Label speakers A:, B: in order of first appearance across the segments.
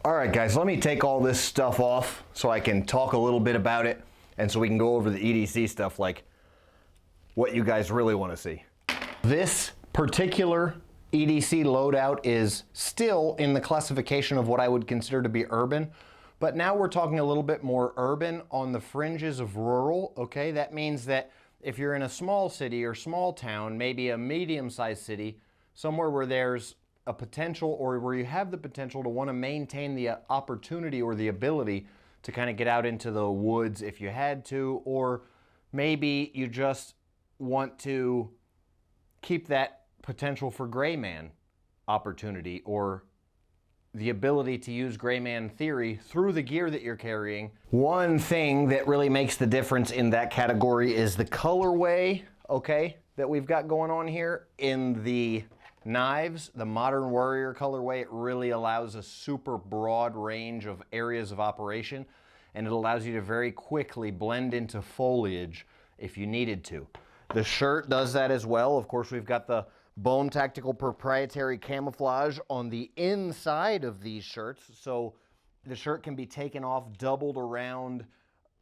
A: All right, guys, let me take all this stuff off so I can talk a little bit about it and so we can go over the EDC stuff, like what you guys really want to see. This particular EDC loadout is still in the classification of what I would consider to be urban, but now we're talking a little bit more urban on the fringes of rural, okay? That means that if you're in a small city or small town, maybe a medium-sized city, somewhere where there's a potential, or where you have the potential to want to maintain the opportunity or the ability to kind of get out into the woods if you had to, or maybe you just want to keep that potential for GREYMAN opportunity, or the ability to use GREYMAN theory through the gear that you're carrying. One thing that really makes the difference in that category is the colorway, okay, that we've got going on here. In the knives, the Modern Warrior colorway, it really allows a super broad range of areas of operation, and it allows you to very quickly blend into foliage if you needed to. The shirt does that as well. Of course, we've got the Bone Tactical proprietary camouflage on the inside of these shirts, so the shirt can be taken off, doubled around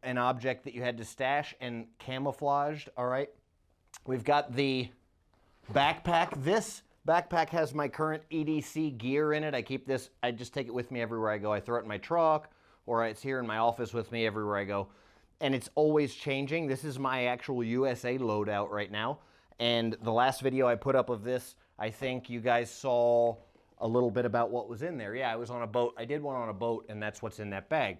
A: an object that you had to stash, and camouflaged, all right? We've got the backpack. This backpack has my current EDC gear in it. I keep this, I just take it with me everywhere I go. I throw it in my truck, or it's here in my office with me everywhere I go. And it's always changing. This is my actual USA loadout right now. And the last video I put up of this, I think you guys saw a little bit about what was in there. Yeah, I was on a boat. I did one on a boat, and that's what's in that bag.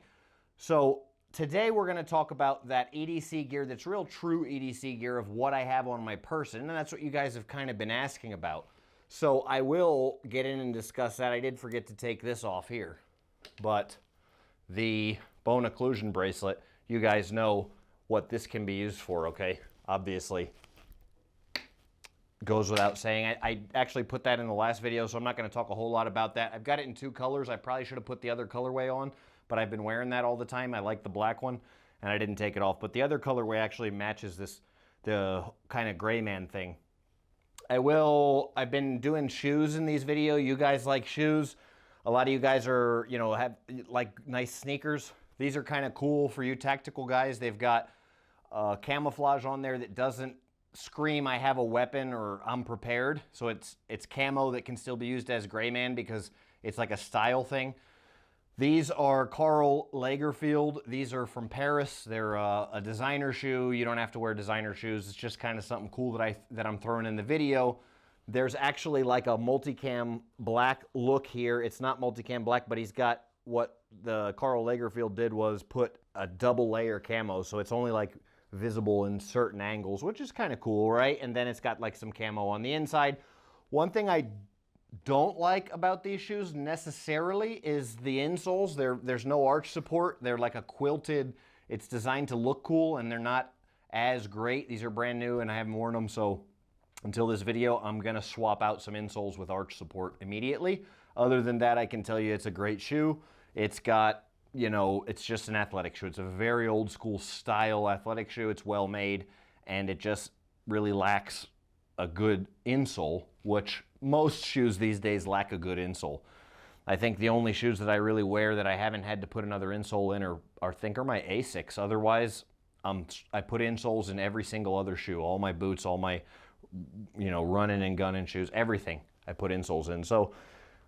A: So today we're going to talk about that EDC gear that's real true EDC gear of what I have on my person. And that's what you guys have kind of been asking about. So I will get in and discuss that. I did forget to take this off here, but the bone occlusion bracelet, you guys know what this can be used for, okay? Obviously, goes without saying. I actually put that in the last video, so I'm not going to talk a whole lot about that. I've got it in 2 colors. I probably should have put the other colorway on, but I've been wearing that all the time. I like the black one, and I didn't take it off. But the other colorway actually matches this, the kind of GREYMAN thing. I've been doing shoes in these videos. You guys like shoes. A lot of you guys are, you know, have like nice sneakers. These are kind of cool for you tactical guys. They've got camouflage on there that doesn't scream I have a weapon or I'm prepared. So it's camo that can still be used as GREYMAN because it's like a style thing. These are Karl Lagerfeld. These are from Paris. They're a designer shoe. You don't have to wear designer shoes. It's just kind of something cool that I'm throwing in the video. There's actually like a multicam black look here. It's not multicam black, but he's got, what the Karl Lagerfeld did was put a double layer camo. So it's only like visible in certain angles, which is kind of cool, right? And then it's got like some camo on the inside. One thing I don't like about these shoes necessarily is the insoles. There's no arch support. They're like a quilted, it's designed to look cool, and they're not as great. These are brand new and I haven't worn them, so until this video, I'm gonna swap out some insoles with arch support immediately. Other than that, I can tell you it's a great shoe. It's got, you know, it's just an athletic shoe. It's a very old school style athletic shoe. It's well made, and it just really lacks a good insole, which most shoes these days lack a good insole. I think the only shoes that I really wear that I haven't had to put another insole in are my Asics. Otherwise, I put insoles in every single other shoe. All my boots, all my, you know, running and gunning shoes, everything I put insoles in. So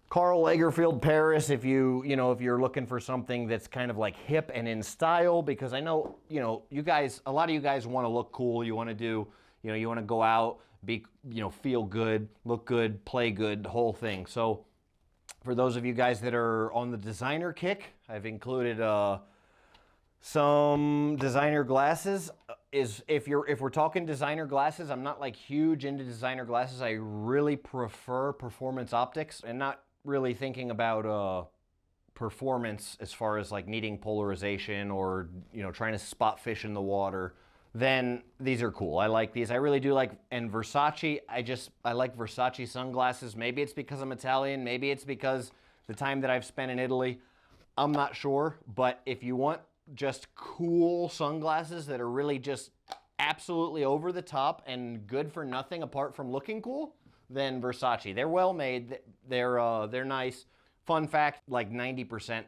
A: Karl Lagerfeld Paris, if you're looking for something that's kind of like hip and in style, because I know, you know, you guys, a lot of you guys want to look cool. You want to do, you know, you want to go out, be, you know, feel good, look good, play good, the whole thing. So For those of you guys that are on the designer kick, I've included some designer glasses. If we're talking designer glasses, I'm not like huge into designer glasses. I really prefer performance optics, and not really thinking about performance as far as like needing polarization or, you know, trying to spot fish in the water. Then these are cool. I like these. I really do like, and Versace, I like Versace sunglasses. Maybe it's because I'm Italian. Maybe it's because the time that I've spent in Italy. I'm not sure. But if you want just cool sunglasses that are really just absolutely over the top and good for nothing apart from looking cool, then Versace. They're well made. They're nice. Fun fact, like 90%.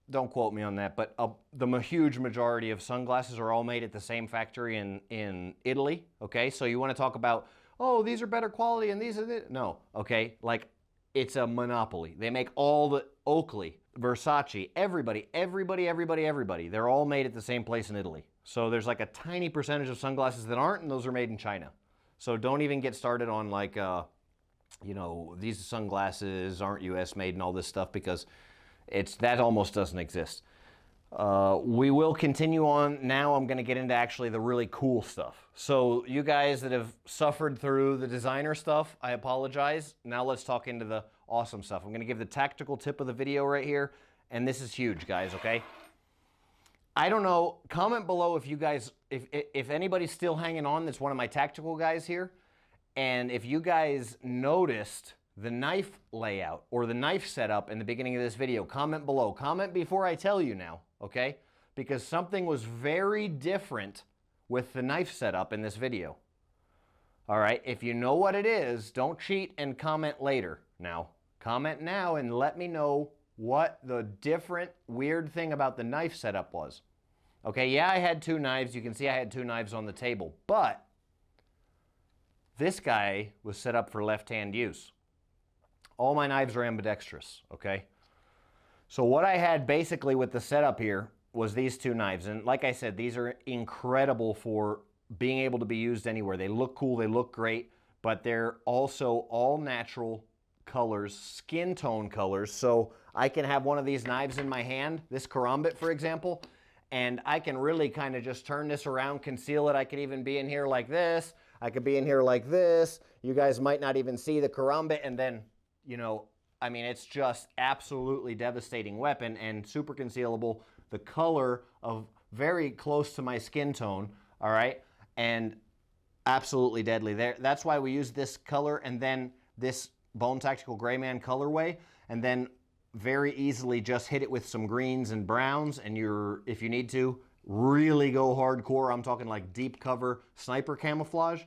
A: Don't quote me on that, but the huge majority of sunglasses are all made at the same factory in Italy, okay? So you want to talk about, oh, these are better quality and these are the... No, okay? Like, it's a monopoly. They make all the... Oakley, Versace, everybody. They're all made at the same place in Italy. So there's like a tiny percentage of sunglasses that aren't, and those are made in China. So don't even get started on like, you know, these sunglasses aren't US made and all this stuff, because that almost doesn't exist. We will continue on. Now I'm going to get into actually the really cool stuff. So you guys that have suffered through the designer stuff, I apologize. Now let's talk into the awesome stuff. I'm going to give the tactical tip of the video right here. And this is huge, guys, okay? I don't know. Comment below if you guys, if anybody's still hanging on that's one of my tactical guys here. And if you guys noticed the knife layout or the knife setup in the beginning of this video, comment below. Comment before I tell you now, okay? Because something was very different with the knife setup in this video. All right, if you know what it is, don't cheat and comment later now. Comment now and let me know what the different weird thing about the knife setup was. Okay, yeah, I had two knives. You can see I had two knives on the table, but this guy was set up for left-hand use. All my knives are ambidextrous, okay? So what I had basically with the setup here was these two knives. And like I said, these are incredible for being able to be used anywhere. They look cool, they look great, but they're also all natural colors, skin tone colors. So I can have one of these knives in my hand, this karambit, for example, and I can really kind of just turn this around, conceal it. I could even be in here like this. I could be in here like this. You guys might not even see the karambit, and then, you know, I mean, it's just absolutely devastating weapon and super concealable. The color of very close to my skin tone, all right? And absolutely deadly. That's why we use this color and then this Bone Tactical GREYMAN colorway, and then very easily just hit it with some greens and browns, and if you need to, really go hardcore, I'm talking like deep cover sniper camouflage,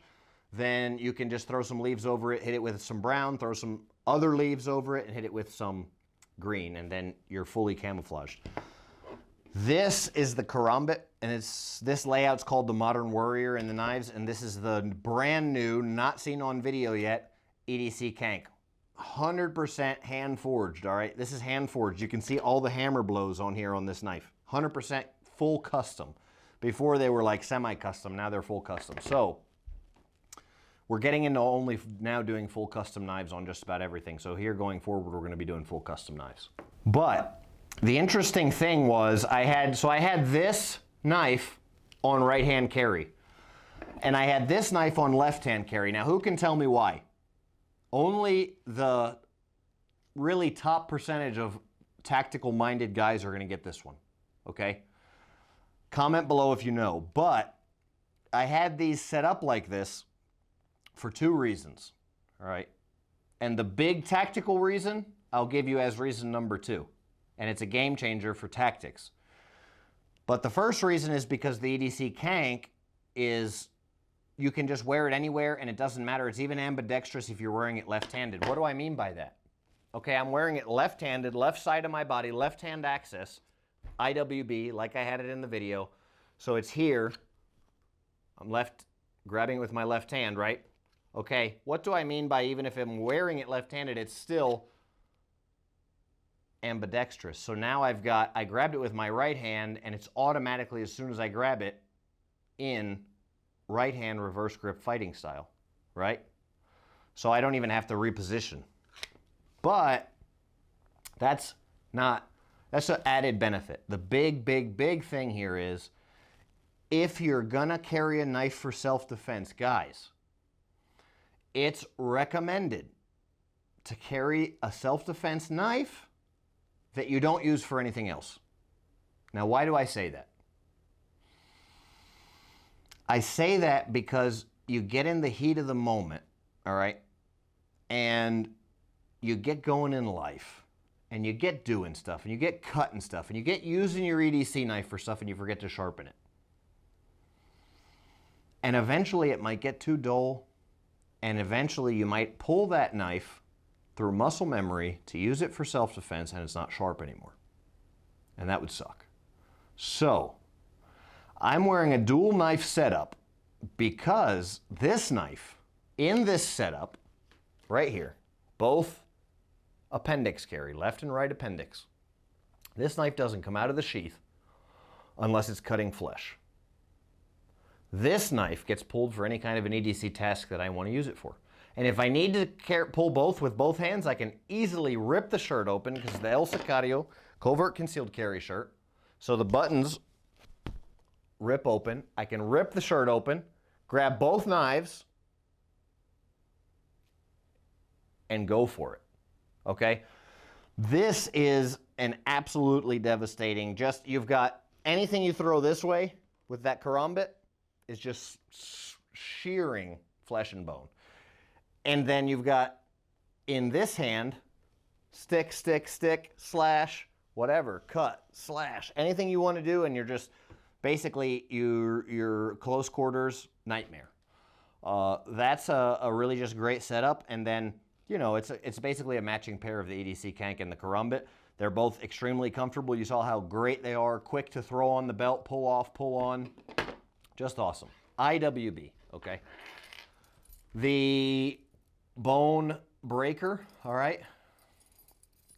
A: then you can just throw some leaves over it, hit it with some brown, throw some other leaves over it, and hit it with some green, and then you're fully camouflaged. This is the karambit, and this layout's called the Modern Warrior in the knives, and this is the brand new, not seen on video yet, EDC Kank. 100% hand forged, all right? This is hand forged. You can see all the hammer blows on here on this knife. 100% full custom. Before they were like semi-custom, now they're full custom. So we're getting into only now doing full custom knives on just about everything. So here going forward, we're going to be doing full custom knives. But the interesting thing was I had this knife on right-hand carry, and I had this knife on left-hand carry. Now, who can tell me why? Only the really top percentage of tactical-minded guys are going to get this one, okay? Comment below if you know. But I had these set up like this for two reasons, all right? And the big tactical reason, I'll give you as reason number 2. And it's a game changer for tactics. But the first reason is because the EDC Kank is, you can just wear it anywhere and it doesn't matter. It's even ambidextrous if you're wearing it left-handed. What do I mean by that? Okay, I'm wearing it left-handed, left side of my body, left-hand axis, IWB, like I had it in the video. So it's here. I'm grabbing it with my left hand, right? Okay, what do I mean by even if I'm wearing it left-handed, it's still ambidextrous. So now I grabbed it with my right hand, and it's automatically, as soon as I grab it, in right hand reverse grip fighting style, right? So I don't even have to reposition. But That's an added benefit. The big thing here is, if you're gonna carry a knife for self-defense, guys, it's recommended to carry a self-defense knife that you don't use for anything else. Now, why do I say that? I say that because you get in the heat of the moment, all right, and you get going in life, and you get doing stuff, and you get cutting stuff, and you get using your EDC knife for stuff, and you forget to sharpen it. And eventually it might get too dull, and eventually you might pull that knife through muscle memory to use it for self-defense, and it's not sharp anymore. And that would suck. So, I'm wearing a dual knife setup because this knife, in this setup, right here, both appendix carry, left and right appendix. This knife doesn't come out of the sheath unless it's cutting flesh. This knife gets pulled for any kind of an EDC task that I want to use it for. And if I need to pull both with both hands, I can easily rip the shirt open, because the El Sicario covert concealed carry shirt. So the buttons rip open. I can rip the shirt open, grab both knives, and go for it. Okay? This is an absolutely devastating, you've got anything you throw this way with that karambit is just shearing flesh and bone. And then you've got, in this hand, stick, slash, whatever, cut, slash, anything you want to do, and you're just basically your close quarters nightmare. That's a really just great setup. And then, you know, it's basically a matching pair of the EDC Kank and the karambit. They're both extremely comfortable. You saw how great they are, quick to throw on the belt, pull off, pull on, just awesome. IWB, okay? The bone breaker, all right?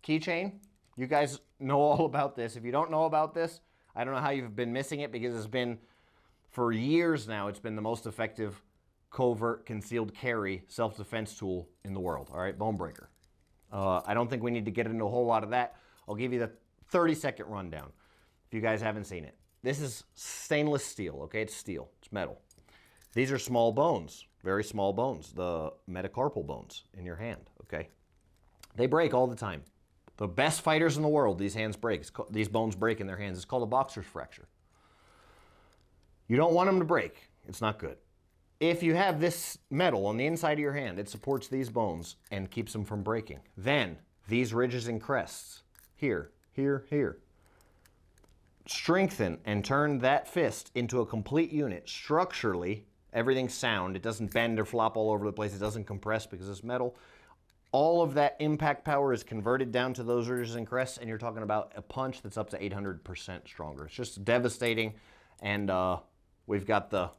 A: Keychain, you guys know all about this. If you don't know about this, I don't know how you've been missing it, because it's been, for years now, it's been the most effective covert concealed carry self-defense tool in the world, all right? Bone breaker. I don't think we need to get into a whole lot of that. I'll give you the 30-second rundown if you guys haven't seen it. This is stainless steel, okay? It's steel, it's metal. These are small bones, very small bones, the metacarpal bones in your hand, okay? They break all the time. The best fighters in the world, these hands break. These bones break in their hands. It's called a boxer's fracture. You don't want them to break. It's not good. If you have this metal on the inside of your hand, it supports these bones and keeps them from breaking. Then, these ridges and crests, here, here, here, strengthen and turn that fist into a complete unit. Structurally, everything's sound. It doesn't bend or flop all over the place. It doesn't compress because it's metal. All of that impact power is converted down to those ridges and crests, and you're talking about a punch that's up to 800% stronger. It's just devastating, and we've got the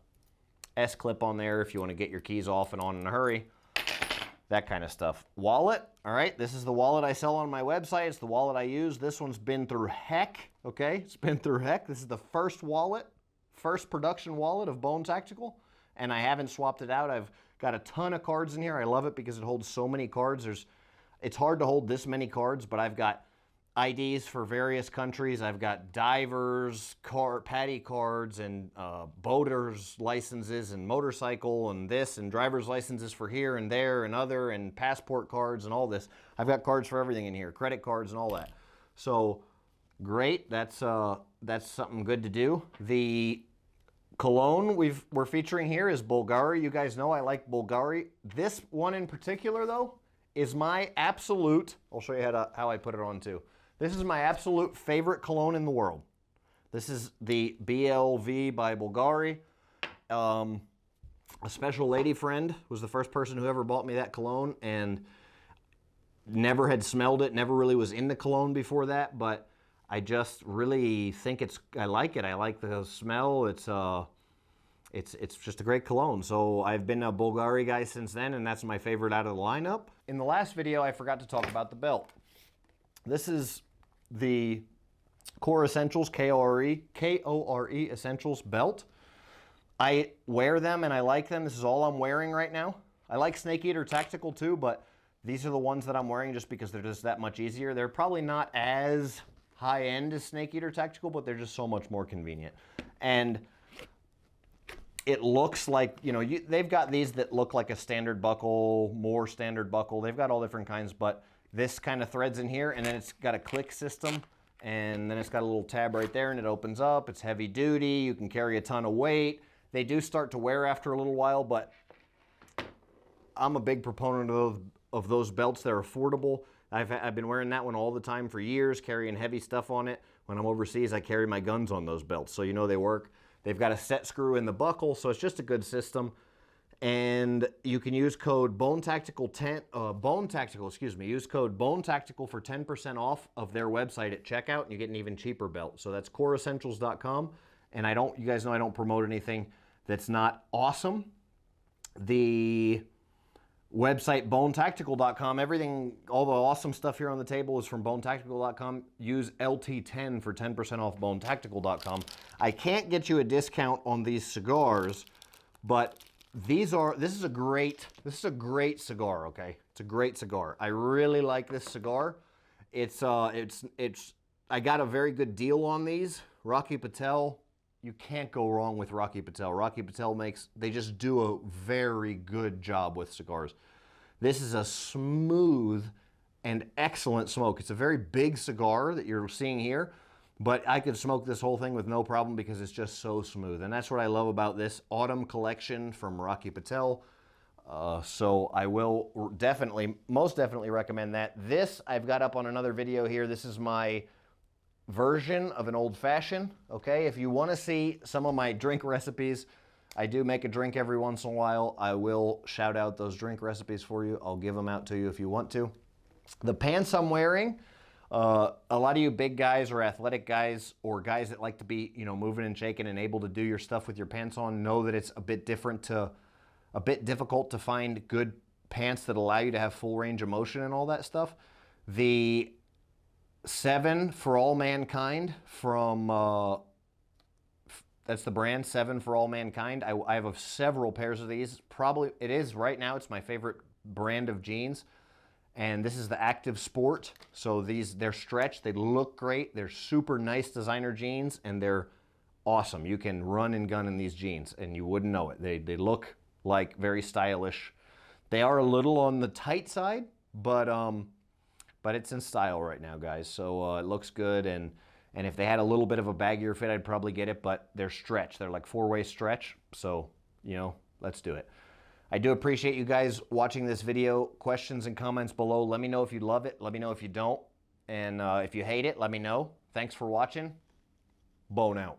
A: S-clip on there if you want to get your keys off and on in a hurry, that kind of stuff. Wallet, all right, this is the wallet I sell on my website. It's the wallet I use. This one's been through heck, okay? It's been through heck. This is the first wallet, first production wallet of Bone Tactical, and I haven't swapped it out. I've got a ton of cards in here. I love it because it holds so many cards. It's hard to hold this many cards, but I've got IDs for various countries. I've got divers, paddy cards, and boaters licenses, and motorcycle, and this, and driver's licenses for here and there and other, and passport cards and all this. I've got cards for everything in here, credit cards and all that. So great, that's something good to do. The cologne we're featuring here is Bulgari. You guys know I like Bulgari. This one in particular, though, is my absolute, I'll show you how I put it on too. This is my absolute favorite cologne in the world. This is the BLV by Bulgari. A special lady friend was the first person who ever bought me that cologne, and never had smelled it, never really was into cologne before that, but I just really think I like it. I like the smell. It's just a great cologne. So I've been a Bulgari guy since then, and that's my favorite out of the lineup. In the last video, I forgot to talk about the belt. This is the Core Essentials, K-O-R-E Essentials belt. I wear them and I like them. This is all I'm wearing right now. I like Snake Eater Tactical too, but These are the ones that I'm wearing just because they're just that much easier. They're probably not as high-end as Snake Eater Tactical, but they're just so much more convenient. And it looks like, you know, they've got these that look like a standard buckle, more standard buckle. They've got all different kinds, but this kind of threads in here, and then it's got a click system, and then it's got a little tab right there, and it opens up. It's heavy duty. You can carry a ton of weight. They do start to wear after a little while, but I'm a big proponent of those belts. They're affordable. I've been wearing that one all the time for years, carrying heavy stuff on it. When I'm overseas, I carry my guns on those belts, so you know they work. They've got a set screw in the buckle, so it's just a good system. And you can use code Bone Tactical, use code Bone Tactical for 10% off of their website at checkout, and you get an even cheaper belt. So that's coreessentials.com. And you guys know I don't promote anything that's not awesome. The website bonetactical.com, everything, all the awesome stuff here on the table is from bonetactical.com. Use LT10 for 10% off bonetactical.com. I can't get you a discount on these cigars, but this is a great cigar, okay? It's a great cigar. I really like this cigar. I got a very good deal on these. Rocky Patel, you can't go wrong with Rocky Patel. Rocky Patel they just do a very good job with cigars. This is a smooth and excellent smoke. It's a very big cigar that you're seeing here, but I could smoke this whole thing with no problem because it's just so smooth. And that's what I love about this autumn collection from Rocky Patel. So I will most definitely recommend that. This I've got up on another video here. This is my version of an old fashioned, okay? If you want to see some of my drink recipes, I do make a drink every once in a while. I will shout out those drink recipes for you. I'll give them out to you if you want to. The pants I'm wearing, a lot of you big guys or athletic guys or guys that like to be, you know, moving and shaking and able to do your stuff with your pants on know that it's a bit difficult to find good pants that allow you to have full range of motion and all that stuff. The 7 for All Mankind from, that's the brand, 7 for All Mankind. I have several pairs of these. It is right now, it's my favorite brand of jeans. And this is the Active Sport. So they're stretched, they look great. They're super nice designer jeans, and they're awesome. You can run and gun in these jeans, and you wouldn't know it. They look like very stylish. They are a little on the tight side, but it's in style right now, guys. So it looks good, and if they had a little bit of a baggier fit, I'd probably get it, but they're stretched. They're like 4-way stretch, so, you know, let's do it. I do appreciate you guys watching this video. Questions and comments below. Let me know if you love it. Let me know if you don't. And if you hate it, let me know. Thanks for watching. Bone out.